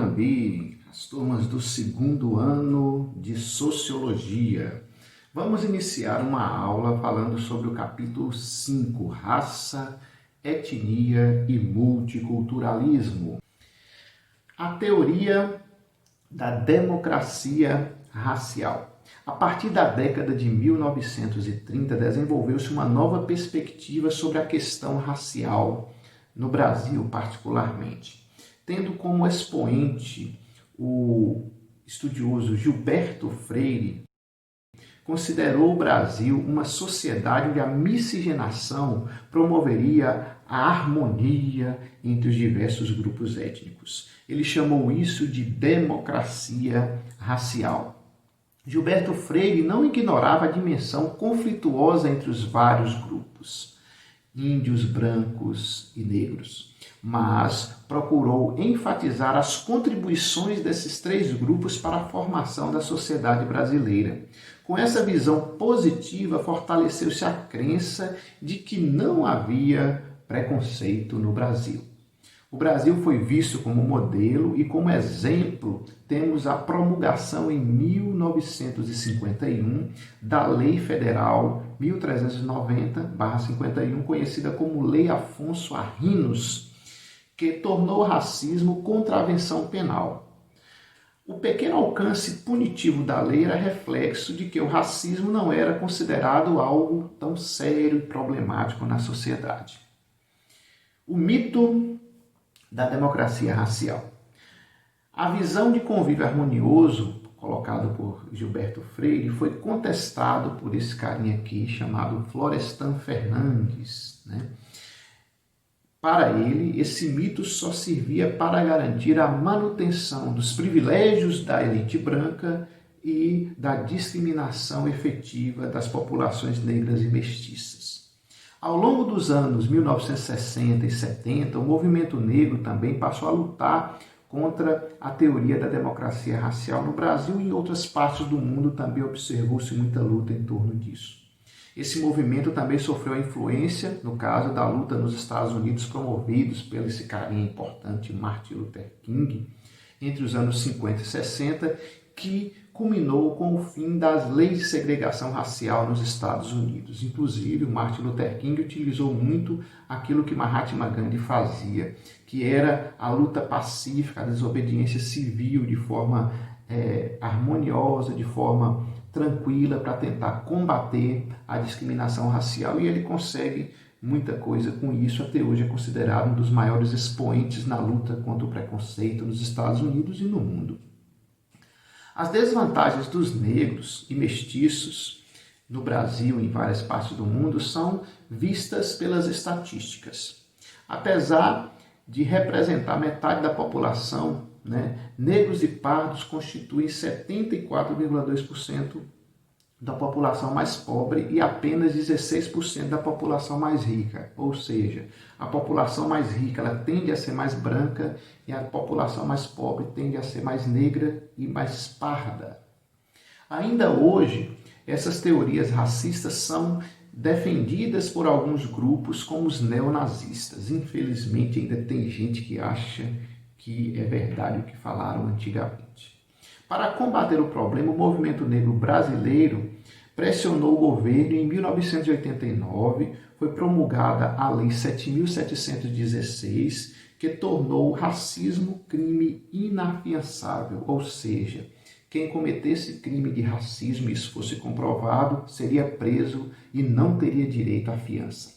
Morumbi, as turmas do segundo ano de Sociologia. Vamos iniciar uma aula falando sobre o capítulo 5, Raça, Etnia e Multiculturalismo. A teoria da democracia racial. A partir da década de 1930, desenvolveu-se uma nova perspectiva sobre a questão racial no Brasil, particularmente, tendo como expoente o estudioso Gilberto Freire. Considerou o Brasil uma sociedade onde a miscigenação promoveria a harmonia entre os diversos grupos étnicos. Ele chamou isso de democracia racial. Gilberto Freire não ignorava a dimensão conflituosa entre os vários grupos, índios, brancos e negros, mas procurou enfatizar as contribuições desses três grupos para a formação da sociedade brasileira. Com essa visão positiva, fortaleceu-se a crença de que não havia preconceito no Brasil. O Brasil foi visto como modelo e como exemplo temos a promulgação em 1951 da Lei Federal 1390/51, conhecida como Lei Afonso Arinos, que tornou o racismo contravenção penal. O pequeno alcance punitivo da lei era reflexo de que o racismo não era considerado algo tão sério e problemático na sociedade. O mito da democracia racial. A visão de convívio harmonioso, colocado por Gilberto Freire, foi contestado por esse carinha aqui, chamado Florestan Fernandes, Para ele, esse mito só servia para garantir a manutenção dos privilégios da elite branca e da discriminação efetiva das populações negras e mestiças. Ao longo dos anos 1960 e 70, o movimento negro também passou a lutar contra a teoria da democracia racial no Brasil e em outras partes do mundo também observou-se muita luta em torno disso. Esse movimento também sofreu a influência, no caso da luta nos Estados Unidos, promovidos pelo esse carinha importante, Martin Luther King, entre os anos 50 e 60, que culminou com o fim das leis de segregação racial nos Estados Unidos. Inclusive, o Martin Luther King utilizou muito aquilo que Mahatma Gandhi fazia, que era a luta pacífica, a desobediência civil de forma harmoniosa, de forma tranquila, para tentar combater a discriminação racial, e ele consegue muita coisa com isso. Até hoje é considerado um dos maiores expoentes na luta contra o preconceito nos Estados Unidos e no mundo. As desvantagens dos negros e mestiços no Brasil e em várias partes do mundo são vistas pelas estatísticas. Apesar de representar metade da população, negros e pardos constituem 74,2% da população mais pobre e apenas 16% da população mais rica. Ou seja, a população mais rica ela tende a ser mais branca e a população mais pobre tende a ser mais negra e mais parda. Ainda hoje, essas teorias racistas são defendidas por alguns grupos como os neonazistas. Infelizmente, ainda tem gente que acha que é verdade o que falaram antigamente. Para combater o problema, o movimento negro brasileiro pressionou o governo e em 1989 foi promulgada a Lei 7.716, que tornou o racismo crime inafiançável, ou seja, quem cometesse crime de racismo e isso fosse comprovado, seria preso e não teria direito à fiança.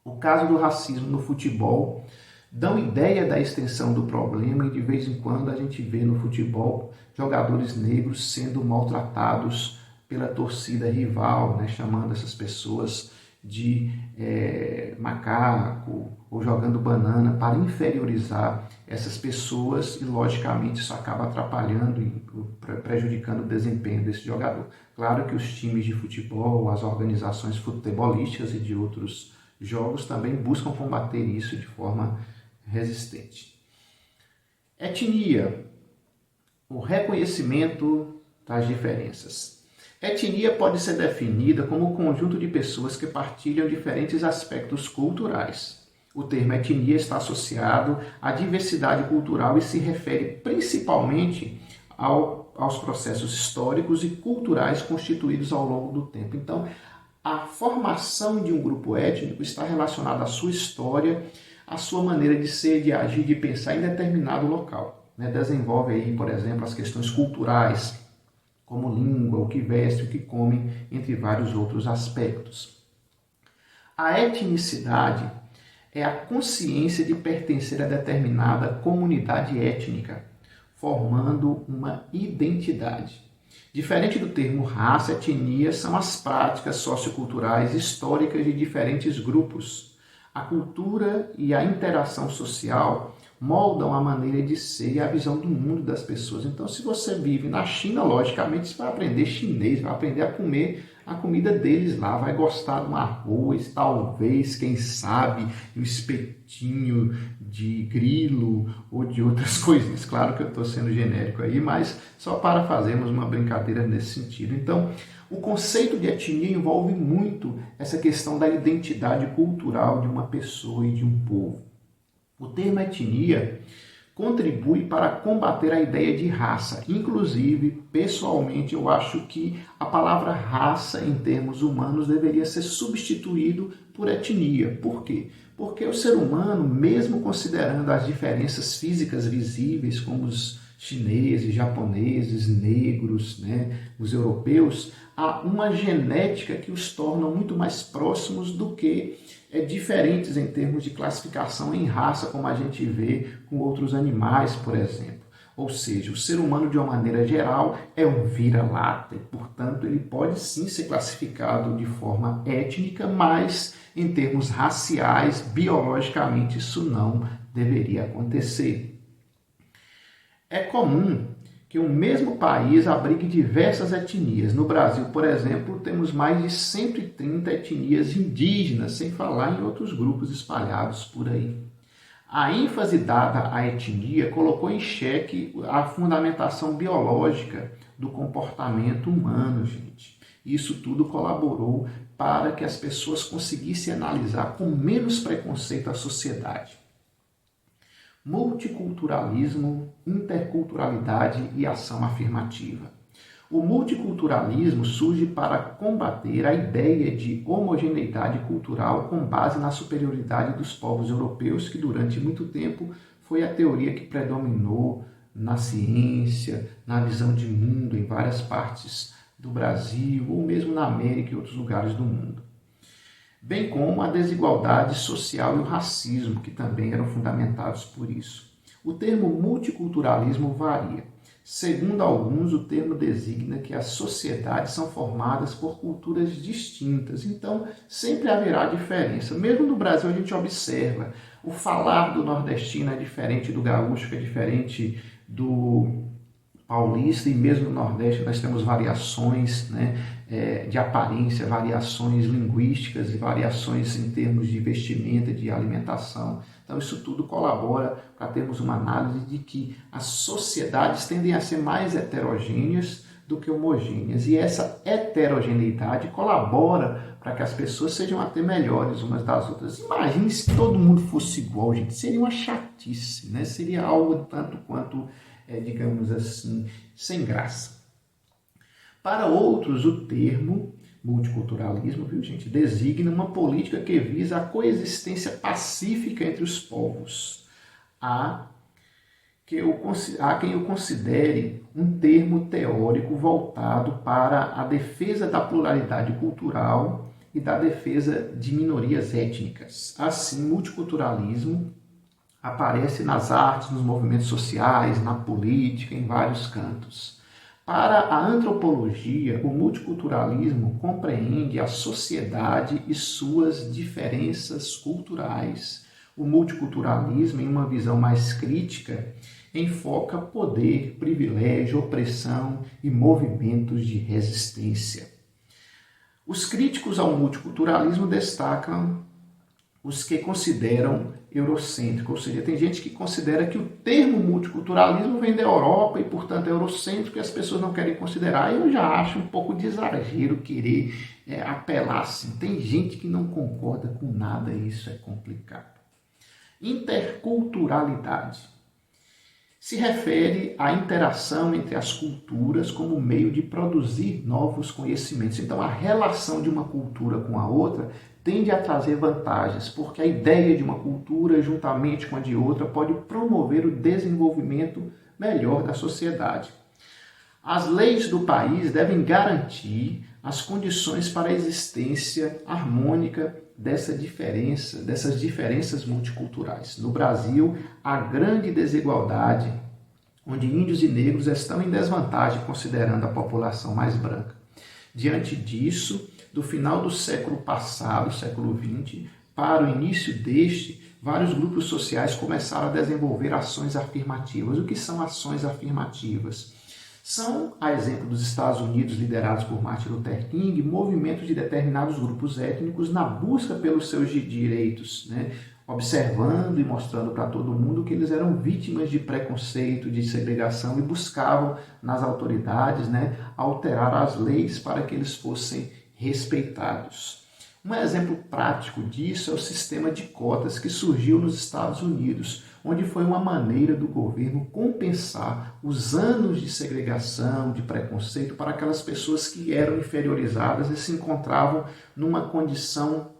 O caso do racismo no futebol dão ideia da extensão do problema e de vez em quando a gente vê no futebol jogadores negros sendo maltratados pela torcida rival, chamando essas pessoas de macaco ou jogando banana para inferiorizar essas pessoas e logicamente isso acaba atrapalhando e prejudicando o desempenho desse jogador. Claro que os times de futebol, as organizações futebolísticas e de outros jogos também buscam combater isso de forma resistente. Etnia, o reconhecimento das diferenças. Etnia pode ser definida como um conjunto de pessoas que partilham diferentes aspectos culturais. O termo etnia está associado à diversidade cultural e se refere principalmente aos processos históricos e culturais constituídos ao longo do tempo. Então, a formação de um grupo étnico está relacionada à sua história, à sua maneira de ser, de agir, de pensar em determinado local. Desenvolve aí, por exemplo, as questões culturais, como língua, o que veste, o que come, entre vários outros aspectos. A etnicidade é a consciência de pertencer a determinada comunidade étnica, formando uma identidade. Diferente do termo raça, etnia são as práticas socioculturais históricas de diferentes grupos. A cultura e a interação social moldam a maneira de ser e a visão do mundo das pessoas. Então, se você vive na China, logicamente você vai aprender chinês, vai aprender a comer a comida deles lá, vai gostar de um arroz, talvez, quem sabe, um espetinho de grilo ou de outras coisinhas. Claro que eu estou sendo genérico aí, mas só para fazermos uma brincadeira nesse sentido. Então, o conceito de etnia envolve muito essa questão da identidade cultural de uma pessoa e de um povo. O termo etnia contribui para combater a ideia de raça. Inclusive, pessoalmente, eu acho que a palavra raça, em termos humanos, deveria ser substituído por etnia. Por quê? Porque o ser humano, mesmo considerando as diferenças físicas visíveis, como os chineses, japoneses, negros, os europeus, há uma genética que os torna muito mais próximos do que diferentes em termos de classificação em raça, como a gente vê com outros animais, por exemplo. Ou seja, o ser humano, de uma maneira geral, é um vira-lata e, portanto, ele pode sim ser classificado de forma étnica, mas em termos raciais, biologicamente, isso não deveria acontecer. É comum que o mesmo país abrigue diversas etnias. No Brasil, por exemplo, temos mais de 130 etnias indígenas, sem falar em outros grupos espalhados por aí. A ênfase dada à etnia colocou em xeque a fundamentação biológica do comportamento humano, gente. Isso tudo colaborou para que as pessoas conseguissem analisar com menos preconceito a sociedade. Multiculturalismo, interculturalidade e ação afirmativa. O multiculturalismo surge para combater a ideia de homogeneidade cultural com base na superioridade dos povos europeus, que durante muito tempo foi a teoria que predominou na ciência, na visão de mundo em várias partes do Brasil ou mesmo na América e outros lugares do mundo. Bem como a desigualdade social e o racismo, que também eram fundamentados por isso. O termo multiculturalismo varia. Segundo alguns, o termo designa que as sociedades são formadas por culturas distintas, então sempre haverá diferença. Mesmo no Brasil a gente observa, o falar do nordestino é diferente do gaúcho, que é diferente do paulista, e mesmo no Nordeste nós temos variações de aparência, variações linguísticas e variações em termos de vestimenta, de alimentação. Então isso tudo colabora para termos uma análise de que as sociedades tendem a ser mais heterogêneas do que homogêneas, e essa heterogeneidade colabora para que as pessoas sejam até melhores umas das outras. Imagine se todo mundo fosse igual, gente, seria uma chatice, seria algo tanto quanto digamos assim, sem graça. Para outros, o termo multiculturalismo, designa uma política que visa a coexistência pacífica entre os povos. Há quem o considere um termo teórico voltado para a defesa da pluralidade cultural e da defesa de minorias étnicas. Assim, multiculturalismo aparece nas artes, nos movimentos sociais, na política, em vários cantos. Para a antropologia, o multiculturalismo compreende a sociedade e suas diferenças culturais. O multiculturalismo, em uma visão mais crítica, enfoca poder, privilégio, opressão e movimentos de resistência. Os críticos ao multiculturalismo destacam os que consideram eurocêntrico, ou seja, tem gente que considera que o termo multiculturalismo vem da Europa e, portanto, é eurocêntrico e as pessoas não querem considerar. Eu já acho um pouco de exagero querer apelar assim. Tem gente que não concorda com nada e isso é complicado. Interculturalidade se refere à interação entre as culturas como meio de produzir novos conhecimentos. Então, a relação de uma cultura com a outra tende a trazer vantagens, porque a ideia de uma cultura, juntamente com a de outra, pode promover o desenvolvimento melhor da sociedade. As leis do país devem garantir as condições para a existência harmônica dessas diferenças multiculturais. No Brasil, há grande desigualdade, onde índios e negros estão em desvantagem considerando a população mais branca. Diante disso, do final do século passado, século XX, para o início deste, vários grupos sociais começaram a desenvolver ações afirmativas. O que são ações afirmativas? São, a exemplo dos Estados Unidos, liderados por Martin Luther King, movimentos de determinados grupos étnicos na busca pelos seus direitos, observando e mostrando para todo mundo que eles eram vítimas de preconceito, de segregação e buscavam nas autoridades alterar as leis para que eles fossem respeitados. Um exemplo prático disso é o sistema de cotas que surgiu nos Estados Unidos, onde foi uma maneira do governo compensar os anos de segregação, de preconceito para aquelas pessoas que eram inferiorizadas e se encontravam numa condição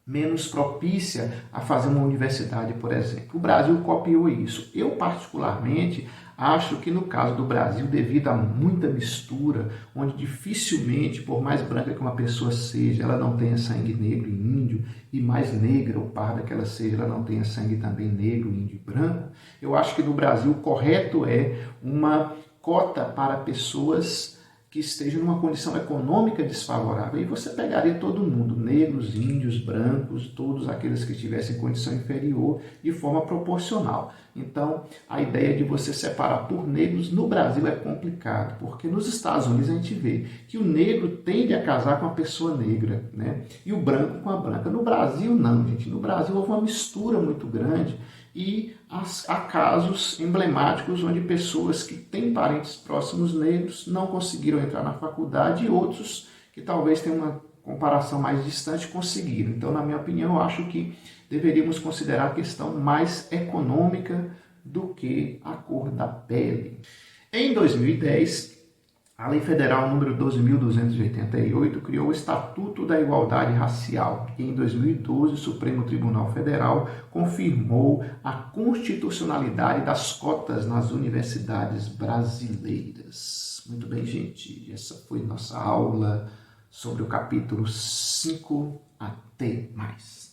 menos propícia a fazer uma universidade, por exemplo. O Brasil copiou isso. Eu, particularmente, acho que no caso do Brasil, devido a muita mistura, onde dificilmente, por mais branca que uma pessoa seja, ela não tenha sangue negro e índio, e mais negra ou parda que ela seja, ela não tenha sangue também negro, índio e branco, eu acho que no Brasil o correto é uma cota para pessoas que estejam numa condição econômica desfavorável. E você pegaria todo mundo, negros, índios, brancos, todos aqueles que tivessem condição inferior, de forma proporcional. Então, a ideia de você separar por negros no Brasil é complicado, porque nos Estados Unidos a gente vê que o negro tende a casar com a pessoa negra, e o branco com a branca. No Brasil, não, gente. No Brasil houve uma mistura muito grande e há casos emblemáticos onde pessoas que têm parentes próximos negros não conseguiram entrar na faculdade e outros que talvez tenham uma comparação mais distante conseguiram. Então, na minha opinião, eu acho que deveríamos considerar a questão mais econômica do que a cor da pele. Em 2010, a Lei Federal número 12.288 criou o Estatuto da Igualdade Racial e em 2012 o Supremo Tribunal Federal confirmou a constitucionalidade das cotas nas universidades brasileiras. Muito bem, gente, essa foi nossa aula sobre o capítulo 5. Até mais.